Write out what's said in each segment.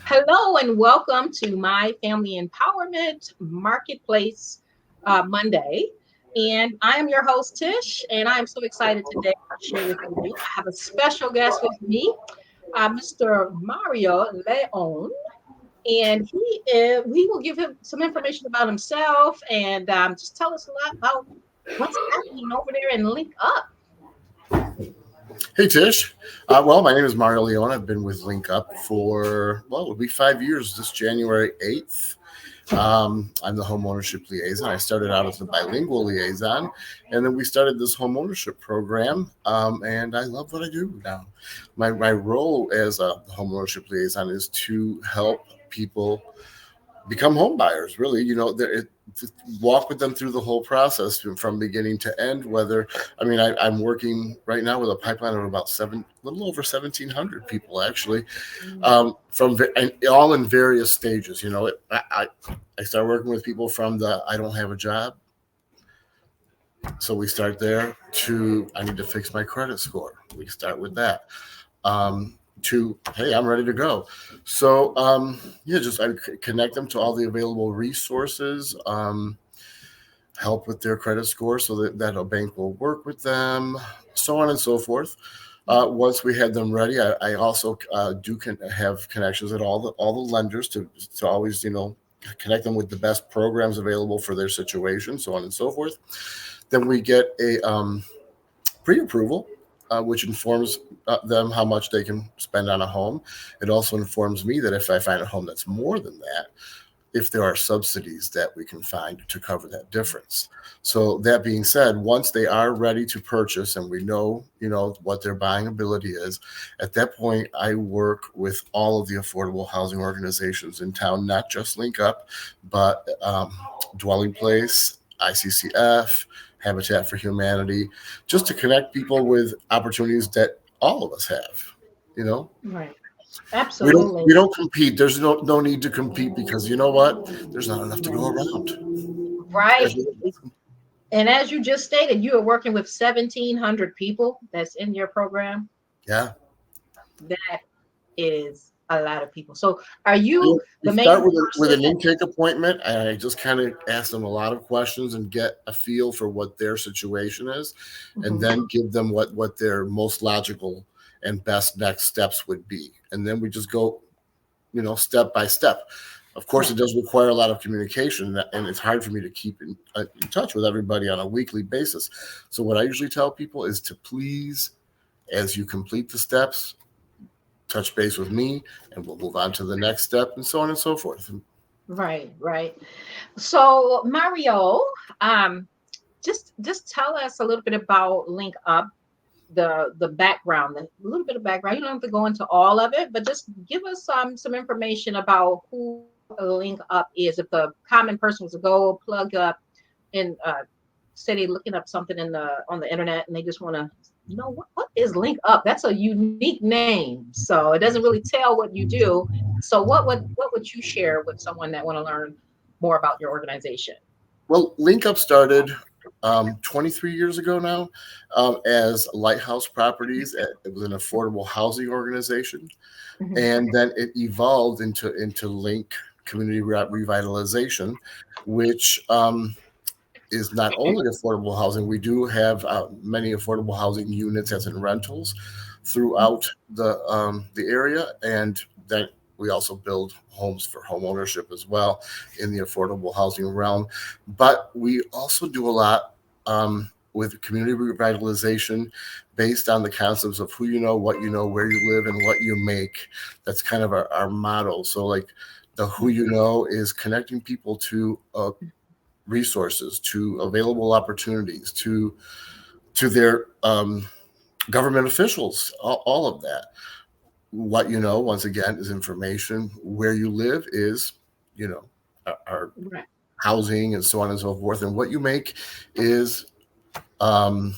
Hello and welcome to my Family Empowerment Marketplace Monday. And I am your host, Tish, and I am so excited today to share with you. I have a special guest with me, Mr. Mario Leon, and he will give him some information about himself and just tell us a lot about what's happening over there in Link Up. Hey Tish. My name is Mario Leone. I've been with LincUp for, it'll be 5 years this January 8th. I'm the homeownership liaison. I started out as a bilingual liaison, and then we started this homeownership program, and I love what I do now. My role as a homeownership liaison is to help people become home buyers. Really, to walk with them through the whole process from beginning to end. I'm working right now with a pipeline of about little over 1,700 people actually, and all in various stages. I start working with people from the I don't have a job, so we start there, to I need to fix my credit score. We start with that. To hey, I'm ready to go. So just I connect them to all the available resources, help with their credit score so that a bank will work with them, so on and so forth. Once we had them ready, I also have connections at all the lenders to always connect them with the best programs available for their situation, so on and so forth. Then we get a pre-approval, which informs them how much they can spend on a home. It also informs me that if I find a home that's more than that, if there are subsidies that we can find to cover that difference. So that being said, once they are ready to purchase and we know, what their buying ability is, at that point, I work with all of the affordable housing organizations in town, not just LincUp, but Dwelling Place, ICCF, Habitat for Humanity, just to connect people with opportunities that all of us have, you know? Right. We don't Absolutely. we don't compete. There's no need to compete because you know what? There's not enough to go around. Right. And as you just stated, you are working with 1,700 people that's in your program. Yeah. That is a lot of people. So are you We the start main with person an that intake appointment, and I just kind of ask them a lot of questions and get a feel for what their situation is, and Mhm. then give them what their most logical and best next steps would be, and then we just go, step by step. Of course, Right. it does require a lot of communication, and it's hard for me to keep in touch with everybody on a weekly basis. So, what I usually tell people is to please, as you complete the steps, touch base with me, and we'll move on to the next step, and so on and so forth. Right, right. So Mario, um, just tell us a little bit about Link Up, the background, a little bit of background. You don't have to go into all of it, but just give us some information about who Link Up is. If the common person was to go plug up and say they're looking up something on the internet and they just want to know what is Link Up. That's a unique name, so it doesn't really tell what you do. So what would you share with someone that want to learn more about your organization? Well, LincUp started 23 years ago now, as Lighthouse Properties. It was an affordable housing organization, Mhm. and then it evolved into Link Community Revitalization, which is not only affordable housing. We do have many affordable housing units as in rentals throughout the area, and then we also build homes for home ownership as well in the affordable housing realm. But we also do a lot with community revitalization based on the concepts of who you know, what you know, where you live, and what you make. That's kind of our motto. So, like, the who you know is connecting people to resources, to available opportunities, to their government officials, all of that. What you know, once again, is information. Where you live is, you know, our Right. housing and so on and so forth. And what you make is um,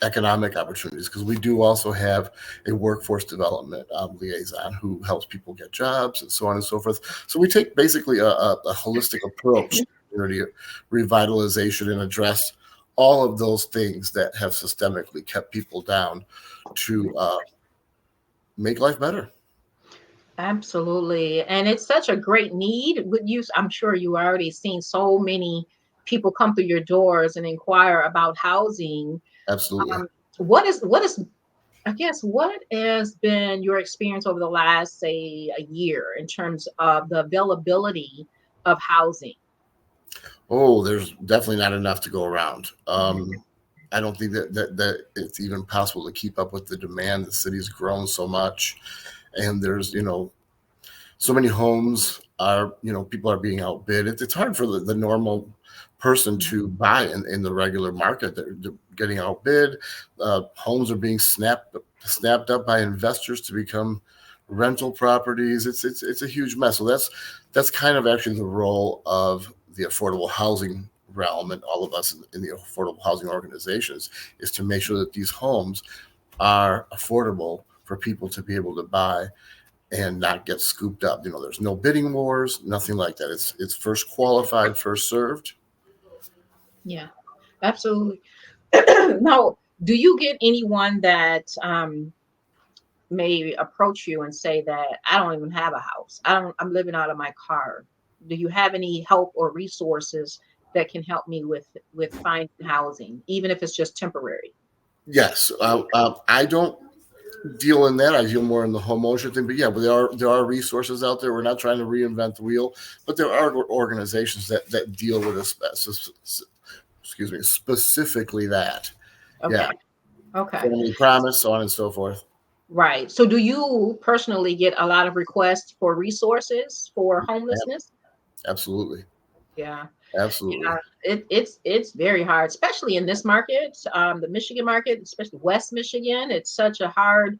economic opportunities, because we do also have a workforce development liaison who helps people get jobs and so on and so forth. So we take basically a holistic approach to community revitalization and address all of those things that have systemically kept people down to make life better. Absolutely. And it's such a great need. Would you, I'm sure you already seen so many people come through your doors and inquire about housing. Absolutely. Um, what is I guess what has been your experience over the last, say, a year in terms of the availability of housing? Oh, there's definitely not enough to go around. Mhm. I don't think that it's even possible to keep up with the demand. The city's grown so much, and there's so many homes are people are being outbid. It's hard for the normal person to buy in the regular market. They're getting outbid. Homes are being snapped up by investors to become rental properties. It's a huge mess. So that's kind of actually the role of the affordable housing realm, and all of us in the affordable housing organizations, is to make sure that these homes are affordable for people to be able to buy and not get scooped up. There's no bidding wars, nothing like that. It's first qualified, first served. Yeah, absolutely. Now, do you get anyone that may approach you and say that I don't even have a house. I'm living out of my car. Do you have any help or resources that can help me with finding housing, even if it's just temporary? Yes, I don't deal in that. I deal more in the home ownership thing. But yeah, but there are resources out there. We're not trying to reinvent the wheel, but there are organizations that deal with excuse me, specifically that. Yeah, Okay. Okay. family promise, so on and so forth. Right. So do you personally get a lot of requests for resources for Yeah, homelessness? absolutely, Yeah. absolutely. Yeah, it's very hard, especially in this market, the Michigan market, especially West Michigan. It's such a hard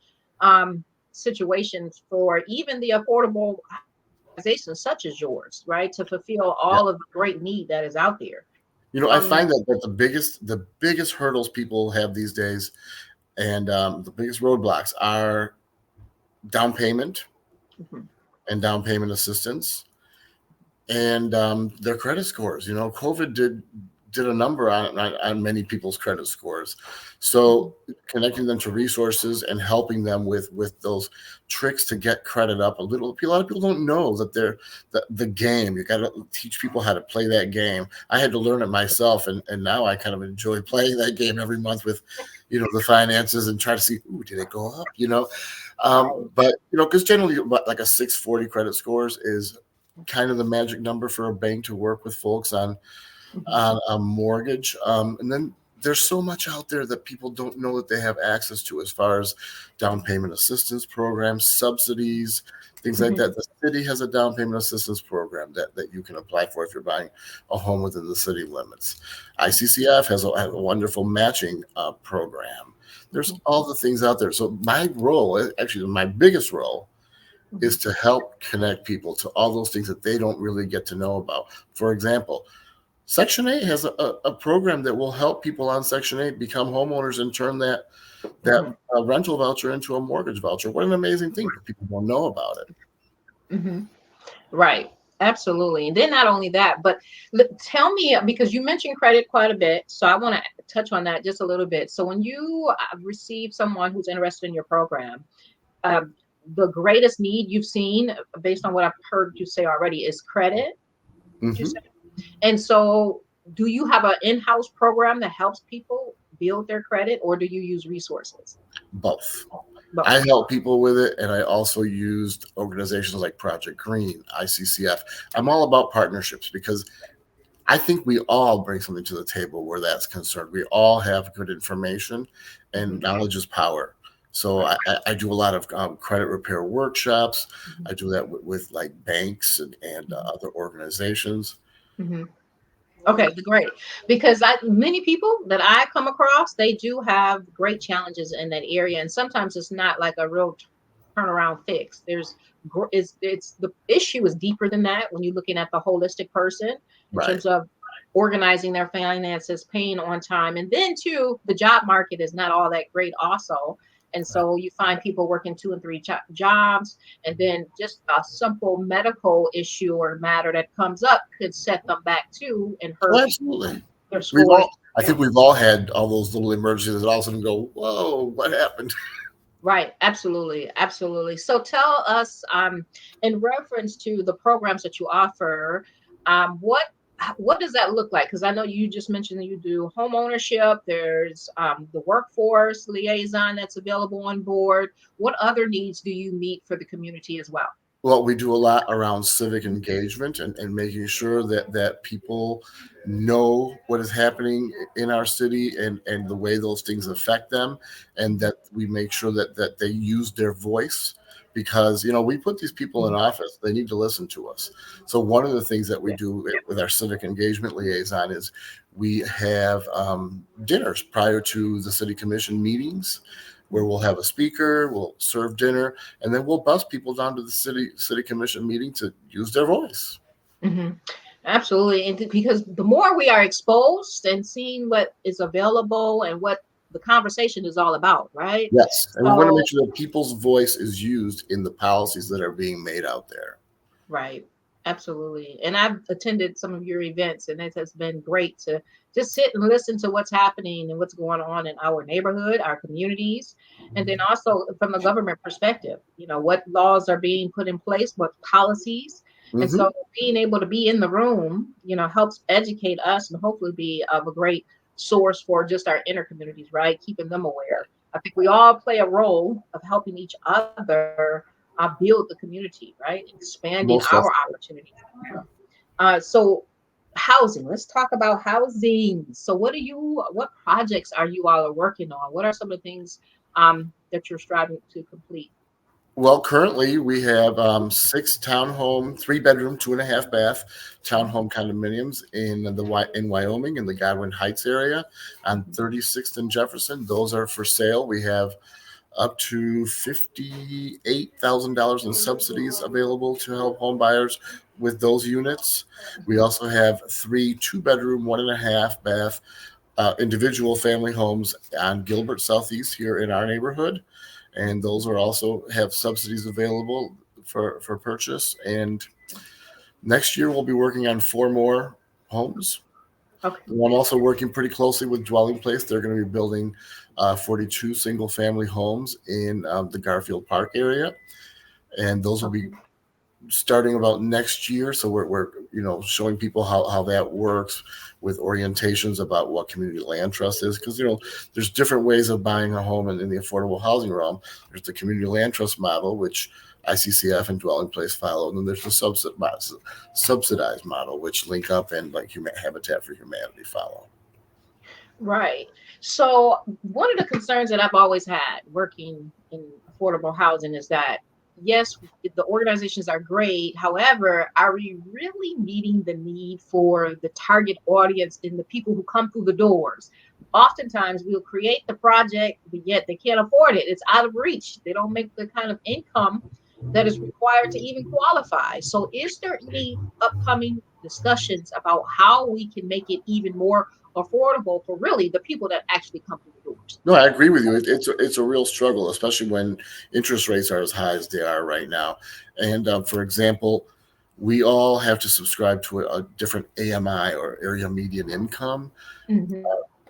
situation for even the affordable organizations such as yours, right, to fulfill Yeah. all of the great need that is out there. I Um, find that the biggest hurdles people have these days, and the biggest roadblocks are down payment mhm, and down payment assistance, and their credit scores. COVID did a number on many people's credit scores. mhm, So connecting them to resources and helping them with those tricks to get credit up a little. A lot of people don't know that the game. You got to teach people how to play that game. I had to learn it myself, and now I kind of enjoy playing that game every month with, the finances, and try to see, ooh, did it go up? right. But because generally, like a 640 credit scores is kind of the magic number for a bank to work with folks Mhm, on a mortgage. And then there's so much out there that people don't know that they have access to, as far as down payment assistance programs, subsidies, things like mhm, that. The city has a down payment assistance program that you can apply for if you're buying a home within the city limits. ICCF has a wonderful matching program. There's mhm, all the things out there. So my role, actually my biggest role, is mhm, to help connect people to all those things that they don't really get to know about. For example, Section 8 has a program that will help people on Section 8 become homeowners and turn that mhm, rental voucher into a mortgage voucher. What an amazing thing, but people don't know about it. mhm. Right. Absolutely. And then not only that, but tell me, because you mentioned credit quite a bit. So I want to touch on that just a little bit. So when you receive someone who's interested in your program, um, the greatest need you've seen, based on what I've heard you say already, is credit, would you Hmm. say? And so do you have an in-house program that helps people build their credit, or do you use resources? Both. I Both. help people with it, and I also used organizations like Project Green, ICCF. I'm all about partnerships because I think we all bring something to the table where that's concerned. We all have good information, and Mhm. knowledge is power. So Right. I do a lot of credit repair workshops. Mhm. I do that with like banks and other organizations. Mhm. Okay, great. Because many people that I come across, they do have great challenges in that area, and sometimes it's not like a real turnaround fix. It's the issue is deeper than that when you're looking at the holistic person in Right. terms of organizing their finances, paying on time, and then too, the job market is not all that great also. And Right. so you find people working two and three jobs, and then just a simple medical issue or matter that comes up could set them back too and Oh, hurt absolutely. their We've scores. all. I think we've all had all those little emergencies that all of a sudden go, "Whoa, what happened?" Right. Absolutely. Absolutely. So tell us, in reference to the programs that you offer, what does that look like? Because I know you just mentioned that you do home ownership. There's the workforce liaison that's available on board. What other needs do you meet for the community as well? Well, we do a lot around civic engagement and making sure that people know what is happening in our city and the way those things affect them, and that we make sure that they use their voice, because we put these people in Mhm. office. They need to listen to us. So one of the things that we Yeah. do with our civic engagement liaison is we have dinners prior to the city commission meetings, where we'll have a speaker, we'll serve dinner, and then we'll bus people down to the city commission meeting to use their voice. Hmm. Absolutely. And because the more we are exposed and seeing what is available and what the conversation is all about, right? Yes, and we want to So, make sure that people's voice is used in the policies that are being made out there. right. Absolutely. And I've attended some of your events, and it has been great to just sit and listen to what's happening and what's going on in our neighborhood, our communities, and then also from the government perspective, what laws are being put in place, what policies. And Hmm. so being able to be in the room, helps educate us and hopefully be of a great source for just our inner communities, right? Keeping them aware. I think we all play a role of helping each other build the community, right? Expanding Most our definitely. opportunities. So housing. Let's talk about housing. So what projects are you all are working on? What are some of the things that you're striving to complete? Well, currently we have six townhome, three-bedroom, two and a half bath townhome condominiums in Wyoming, in the Godwin Heights area, on Mhm. 36th and Jefferson. Those are for sale. We have up to $58,000 in subsidies available to help home buyers with those units. We also have three two-bedroom, one and a half bath individual family homes on Gilbert Southeast here in our neighborhood, and those are also have subsidies available for purchase. And next year we'll be working on four more homes. Okay. And I'm also working pretty closely with Dwelling Place. They're going to be building 42 single family homes in the Garfield Park area, and those will be Okay. starting about next year. So we're showing people how that works, with orientations about what community land trust is, because there's different ways of buying a home in the affordable housing realm. There's the community land trust model, which ICCF and Dwelling Place follow, and then there's the subsidized model, which LincUp and like Habitat for Humanity follow. Right. So one of the concerns that I've always had working in affordable housing is that yes, the organizations are great. However, are we really meeting the need for the target audience and the people who come through the doors? Oftentimes we'll create the project, but yet they can't afford it. It's out of reach. They don't make the kind of income that is required to even qualify. So is there any upcoming discussions about how we can make it even more affordable for really the people that actually come through the doors? No, I agree with you. It's a real struggle, especially when interest rates are as high as they are right now. And for example, we all have to subscribe to a different AMI, or area median income. Hmm.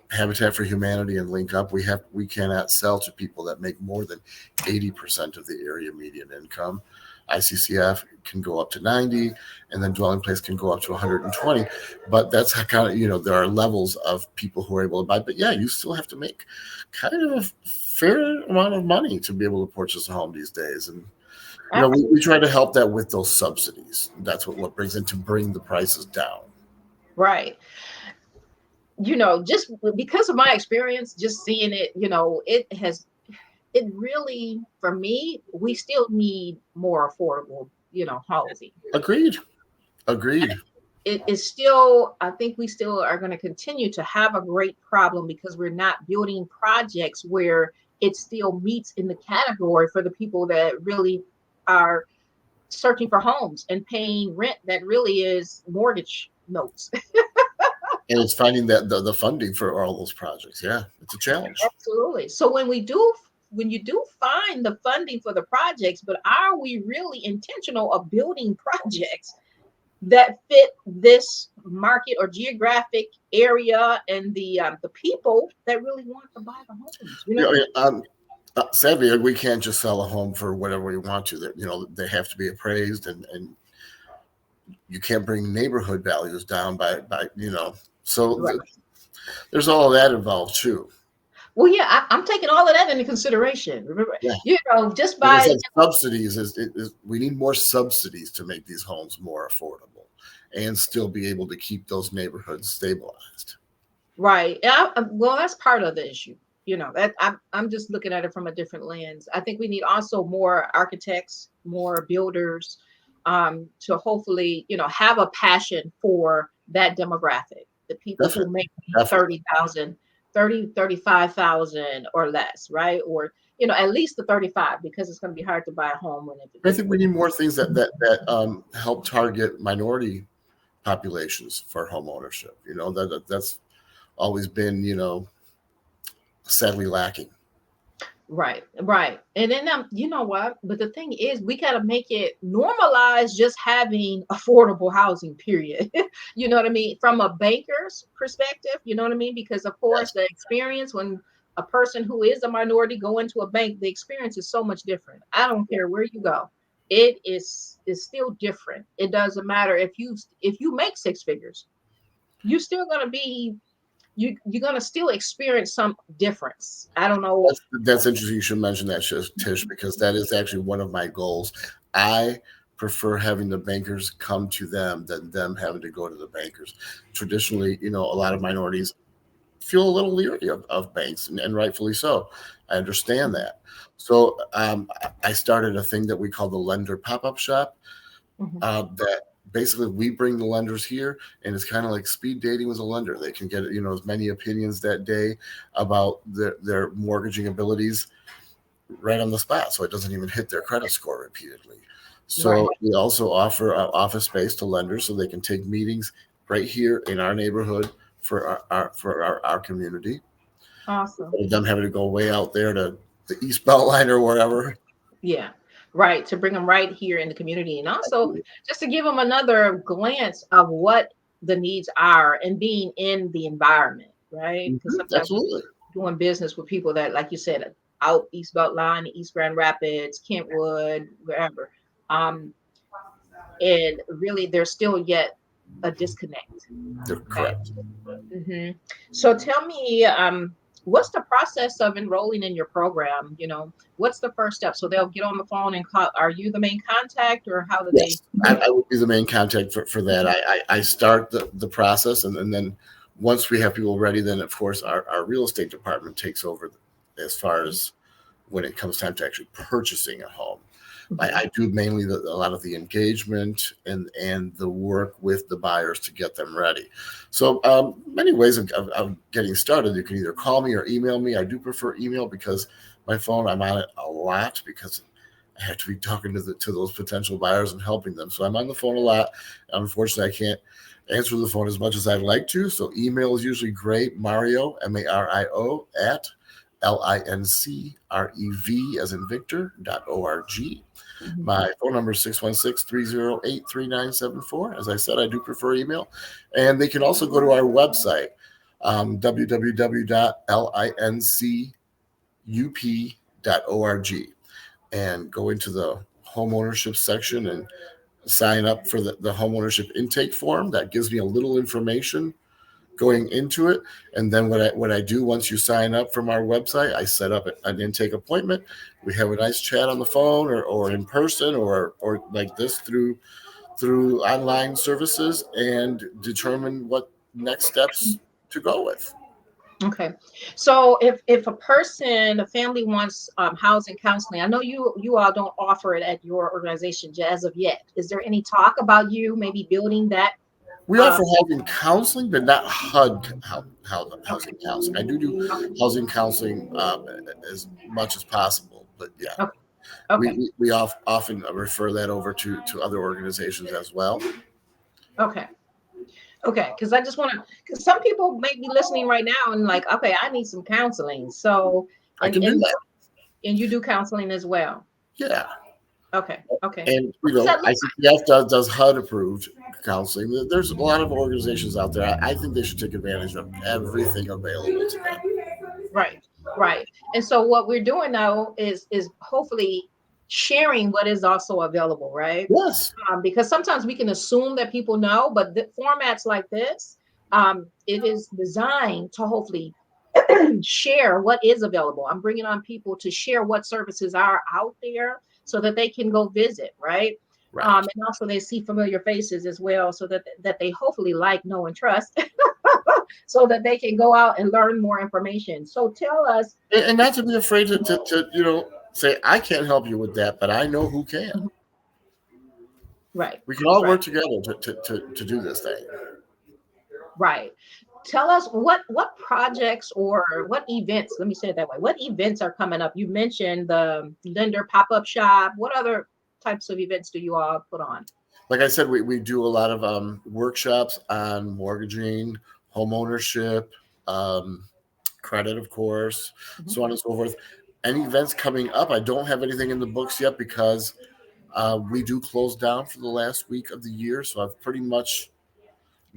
Habitat for Humanity and LincUp, we cannot sell to people that make more than 80% of the area median income. ICCF can go up to 90, and then Dwelling Place can go up to 120. But that's how kind of, there are levels of people who are able to buy. But yeah, you still have to make kind of a fair amount of money to be able to purchase a home these days. And we try to help that with those subsidies. That's what brings in to bring the prices down. Right. Just because of my experience, just seeing it, it really, for me, we still need more affordable, housing. Agreed. Agreed. It is still, I think we still are going to continue to have a great problem because we're not building projects where it still meets in the category for the people that really are searching for homes and paying rent that really is mortgage notes. And it's finding that the funding for all those projects. Yeah, it's a challenge. Absolutely. So when you do find the funding for the projects, but are we really intentional of building projects that fit this market or geographic area and the people that really want to buy the homes? You know, Sadly, we can't just sell a home for whatever we want to. That they have to be appraised, and you can't bring neighborhood values down by. So Right. there's all of that involved too. Well, yeah, I'm taking all of that into consideration. Remember, Yeah. just Like I by said, subsidies is we need more subsidies to make these homes more affordable and still be able to keep those neighborhoods stabilized. right. Well, that's part of the issue. That I'm just looking at it from a different lens. I think we need also more architects, more builders, to hopefully, have a passion for that demographic, the people who Definitely, make definitely. 30,000, 35,000 or less, right? Or, at least the 35, because it's going to be hard to buy a home when I if think we need more things that help target minority populations for home ownership. That's always been sadly lacking. Right, right. And then you know what? But the thing is, we gotta make it normalize just having affordable housing, period. You know what I mean? From a banker's perspective, you know what I mean? Because of course Yes, the experience when a person who is a minority go into a bank, the experience is so much different. I don't care where you go. It is still different. It doesn't matter if you make six figures, you're still gonna be you're gonna still experience some difference. I don't know. that's interesting. You should mention that, Tish, because that is actually one of my goals. I prefer having the bankers come to them than them having to go to the bankers. Traditionally, a lot of minorities feel a little leery of banks, and rightfully so. I understand that. So I started a thing that we call the lender pop-up shop. Mhm. That basically we bring the lenders here, and it's kind of like speed dating with a lender. They can get as many opinions that day about their mortgaging abilities right on the spot, so it doesn't even hit their credit score repeatedly. Right. So we also offer office space to lenders so they can take meetings right here in our neighborhood for our community, Awesome. instead of them having to go way out there to the East Beltline or wherever. Yeah. Right. To bring them right here in the community. And also just to give them another glance of what the needs are and being in the environment, right? Because Mhm, sometimes absolutely. doing business with people that, like you said, out East Beltline, East Grand Rapids, Kentwood, wherever. Um, and really there's still yet a disconnect. They're Okay. correct. hmm So tell me, what's the process of enrolling in your program? What's the first step? So they'll get on the phone and call. Are you the main contact, or how do they? Yes, I would be the main contact for that. I start the process, and then once we have people ready, then of course our real estate department takes over as far as when it comes time to actually purchasing a home. Mhm. I do mainly a lot of the engagement and the work with the buyers to get them ready. So many ways of getting started. You can either call me or email me. I do prefer email because my phone, I'm on it a lot because I have to be talking to those potential buyers and helping them. So I'm on the phone a lot. Unfortunately, I can't answer the phone as much as I'd like to. So email is usually great. Mario, Mario, at LINCREV as in Victor.org. Mhm. My phone number is 616-308-3974. As I said, I do prefer email. And they can also go to our website, www.lincup.org, and go into the home ownership section and sign up for the home ownership intake form. That gives me a little information going into it. And then what I do once you sign up from our website, I set up an intake appointment. We have a nice chat on the phone or in person or like this through online services and determine what next steps to go with. Okay. So if a family wants housing counseling, I know you all don't offer it at your organization as of yet. Is there any talk about you maybe building that? We Uh, offer housing counseling, but not housing counseling. I do okay. housing counseling as much as possible, but yeah, Okay. Okay. we often refer that over to other organizations as well. Okay. Okay, because I just want to, because some people may be listening right now and like, okay, I need some counseling. So, I and can do and that. and you do counseling as well. Yeah. Okay, okay. And What does that look ICPF does HUD approved counseling. There's a lot of organizations out there. I think they should take advantage of everything available to them. like? Right. Right. And so what we're doing now is hopefully sharing what is also available, right? Yes. Because sometimes we can assume that people know, but the formats like this, it is designed to hopefully share what is available. I'm bringing on people to share what services are out there so that they can go visit, right? Right. And also they see familiar faces as well, so that they hopefully like, know, and trust, so that they can go out and learn more information. So tell us. And not to be afraid to say, I can't help you with that, but I know who can. Mhm. Right, We can all right, work together to do this thing. right. Tell us what projects or what events, let me say it that way. What events are coming up? You mentioned the lender pop-up shop. What other types of events do you all put on? Like I said, we do a lot of workshops on mortgaging, home ownership, um, credit, of course, Mhm. so on and so forth. Any events coming up? I don't have anything in the books yet because we do close down for the last week of the year. So I've pretty much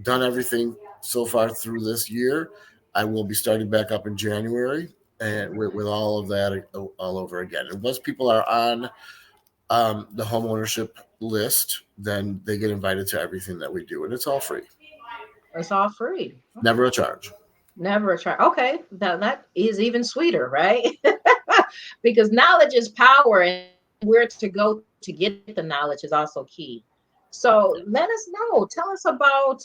done everything so far through this year. I will be starting back up in January and with all of that all over again. And once people are on the home ownership list, then they get invited to everything that we do, and it's all free, It's all free. never Okay. a charge. Never a try. Okay. That is even sweeter, right? Because knowledge is power, and where to go to get the knowledge is also key. So let us know. Tell us about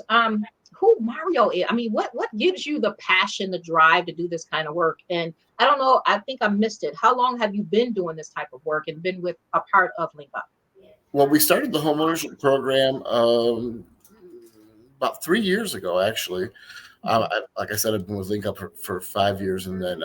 who Mario is. I mean, what gives you the passion, the drive to do this kind of work? And I don't know, I think I missed it. How long have you been doing this type of work and been with a part of LincUp? Well, we started the home ownership program about 3 years ago, actually. Mhm. Like I said, I've been with LincUp for 5 years, and then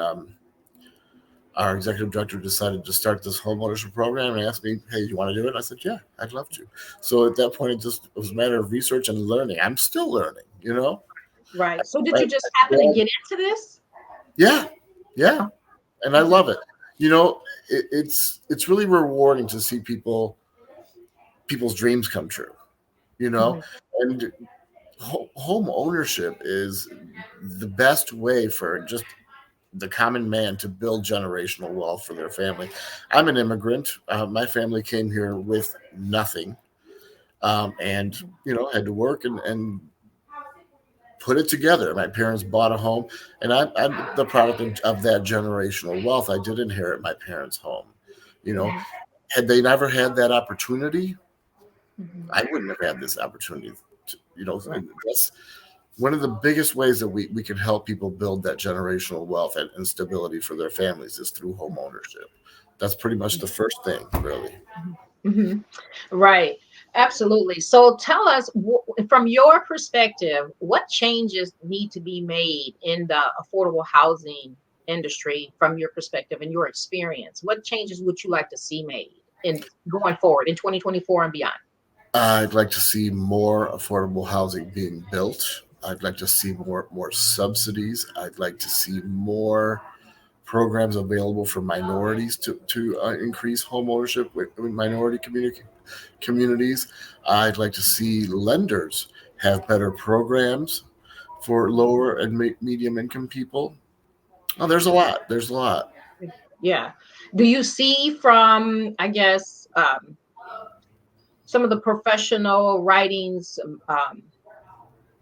our executive director decided to start this home ownership program and asked me, "Hey, you want to do it?" And I said, "Yeah, I'd love to." So at that point, it was a matter of research and learning. I'm still learning, you know. Right. So did I, you just happen to get into this? yeah, yeah, Oh, and I okay. love it. You know, it's really rewarding to see people's dreams come true. You know, Mhm. and home ownership is the best way for just the common man to build generational wealth for their family. I'm an immigrant. My family came here with nothing, and Mhm. had to work and put it together. My parents bought a home, and I'm the product of that generational wealth. I did inherit my parents' home. You know, Mhm. had they never had that opportunity, Mhm. I wouldn't have had this opportunity. Right. And that's one of the biggest ways that we can help people build that generational wealth and stability for their families is through home ownership. That's pretty much the first thing, really. Mhm. Mhm. Right. Absolutely. So tell us, from your perspective, what changes need to be made in the affordable housing industry from your perspective and your experience? What changes would you like to see made in going forward in 2024 and beyond? I'd like to see more affordable housing being built. I'd like to see more subsidies. I'd like to see more programs available for minorities to increase home ownership with minority communities. I'd like to see lenders have better programs for lower and medium income people. Oh, there's a lot. There's a lot. Yeah. Do you see from, I guess, some of the professional writings,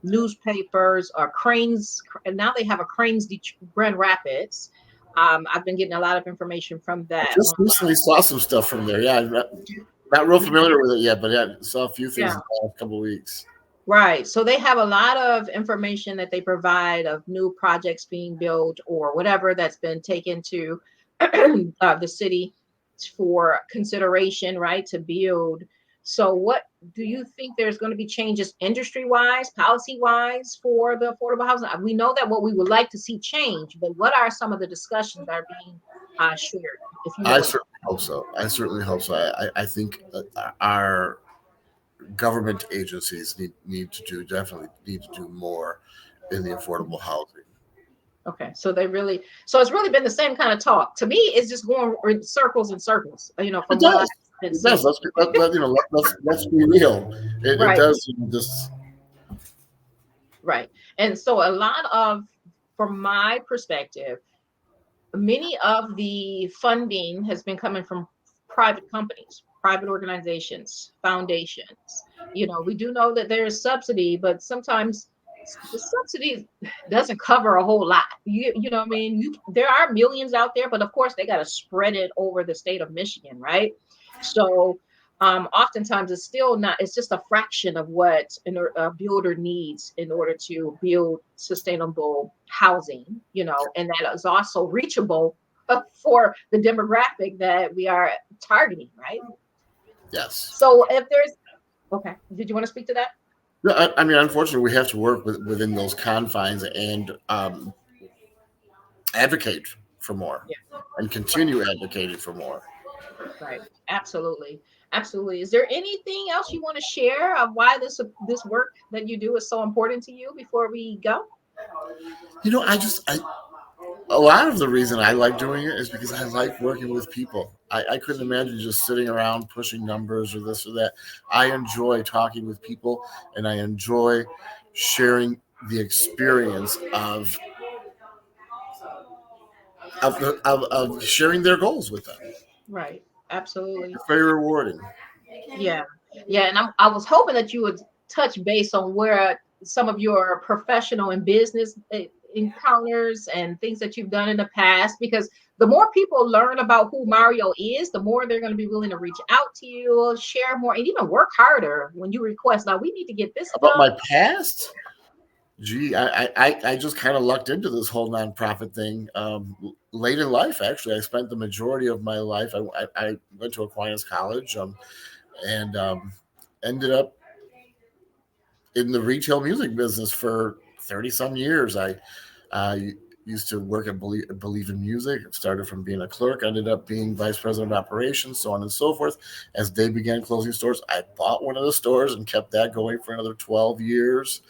newspapers or Cranes, and now they have a Cranes Grand Rapids. I've been getting a lot of information from I that just online. recently saw some stuff from there. Yeah, I'm not real familiar with it yet, but yeah, saw a few things Yeah, in the last couple of weeks. right. So they have a lot of information that they provide of new projects being built or whatever that's been taken to the city for consideration, right, to build. So, what do you think there's going to be changes industry wise, policy wise for the affordable housing? We know that what we would like to see change, but what are some of the discussions that are being shared, if you I know any? certainly hope so. I certainly hope so. I think our government agencies definitely need to do more in the affordable housing. Okay, so so it's really been the same kind of talk. To me, it's just going in circles and circles, It from what I've does. been It does. seeing. Let's be real. It Right, does just. right. And so a lot of, from my perspective, many of the funding has been coming from private companies, private organizations, foundations. We do know that there is subsidy, but sometimes the subsidy doesn't cover a whole lot. You know what I mean? There are millions out there, but of course they got to spread it over the state of Michigan, right? So oftentimes it's still not, it's just a fraction of what a builder needs in order to build sustainable housing, and that is also reachable for the demographic that we are targeting, right? Yes. So if there's, okay, did you want to speak to that? No, I mean, unfortunately, we have to work within those confines and advocate for more Yeah, and continue advocating for more. right. Absolutely. Absolutely. Is there anything else you want to share of why this work that you do is so important to you before we go? I a lot of the reason I like doing it is because I like working with people. I couldn't imagine just sitting around pushing numbers or this or that. I enjoy talking with people, and I enjoy sharing the experience of sharing their goals with them. Right. Absolutely. It's very rewarding. Yeah. Yeah. And I was hoping that you would touch base on where some of your professional and business encounters and things that you've done in the past, because the more people learn about who Mario is, the more they're going to be willing to reach out to you, share more, and even work harder when you request, now we need to get this About done. my past, gee, I just kind of lucked into this whole nonprofit thing late in life. Actually, I spent the majority of my life. I went to Aquinas College and ended up in the retail music business for 30 some years. I used to work at Believe in Music. Started from being a clerk, ended up being vice president of operations, so on and so forth. As they began closing stores, I bought one of the stores and kept that going for another 12 years.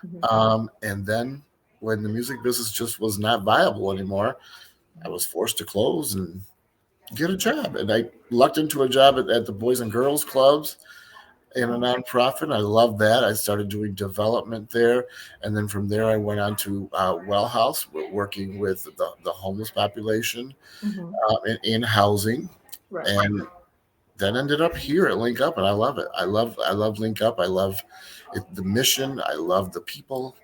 Mhm. And then when the music business just was not viable anymore, I was forced to close and get a job. And I lucked into a job at the Boys and Girls Clubs in a nonprofit. I love that. I started doing development there, and then from there I went on to Well House, working with the homeless population Mhm. in housing, Right. and then ended up here at LincUp, and I love it. I love LincUp. I love the mission. I love the people.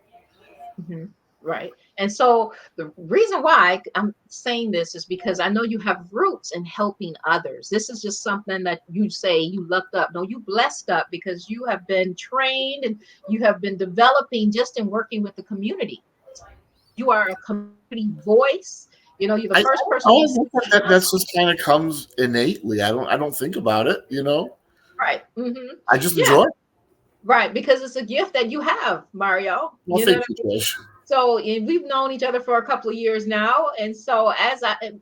Mhm. Right. And so the reason why I'm saying this is because I know you have roots in helping others. This is just something that you say you lucked up. No, you blessed up because you have been trained and you have been developing just in working with the community. You are a community voice. You're the I first person we oh, see that's just kind of comes innately. I don't think about it. right. I just Yeah, enjoy it. right. Because it's a gift that you have, Mario. Well, thank you, Tish. So and we've known each other for a couple of years now, and so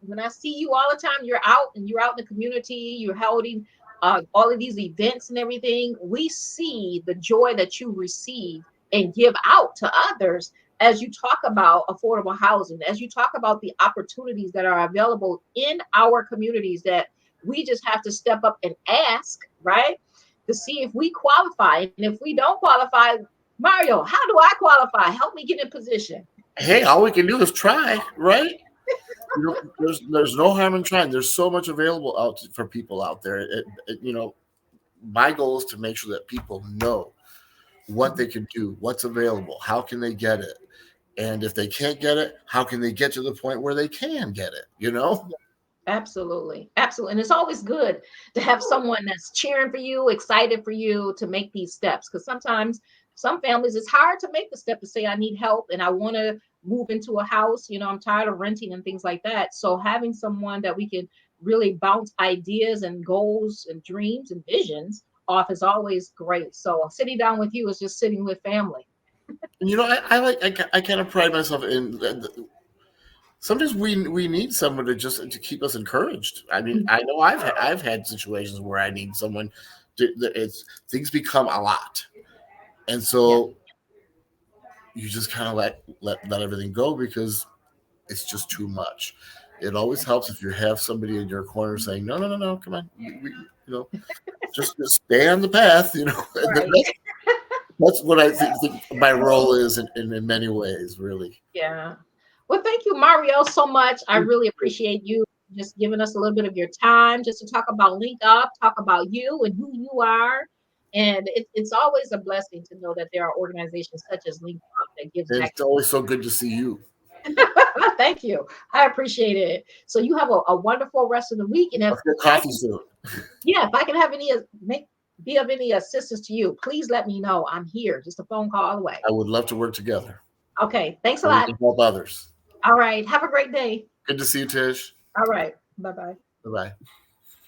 when I see you all the time, you're out in the community, you're holding all of these events and everything. We see the joy that you receive and give out to others as you talk about affordable housing, as you talk about the opportunities that are available in our communities that we just have to step up and ask, right? To see if we qualify. And if we don't qualify, Mario, how do I qualify? Help me get in position. Hey, all we can do is try, right? There's no harm in trying. There's so much available out for people out there. My goal is to make sure that people know what they can do, what's available, how can they get it, and if they can't get it, how can they get to the point where they can get it? Yeah, absolutely. Absolutely. And it's always good to have someone that's cheering for you, excited for you to make these steps. Because sometimes some families, it's hard to make the step to say, I need help and I want to move into a house. I'm tired of renting and things like that. So having someone that we can really bounce ideas and goals and dreams and visions off is always great. So sitting down with you is just sitting with family. And I kind of pride myself in sometimes we need someone to keep us encouraged. I mean, Mhm. I know I've had situations where I need someone it's things become a lot, and Yeah. so you just kind of let everything go because it's just too much. It always helps if you have somebody in your corner saying, "No, no, no, no, come on, know, just stay on the path." And Right. that's what I think my role is in many ways, really. Yeah. Well, thank you, Mario, so much. I really appreciate you just giving us a little bit of your time just to talk about Link Up, talk about you and who you are. And it's always a blessing to know that there are organizations such as Link Up that gives And back. it's always so good to see you. Thank you. I appreciate it. So you have a wonderful rest of the week. And if Let's get I coffee can, soon. yeah, if I can have any be of any assistance to you, please let me know. I'm here. Just a phone call away. I would love to work together. Okay. Thanks a So we lot. can help others. All right. Have a great day. Good to see you, Tish. All right. Bye bye. Bye bye.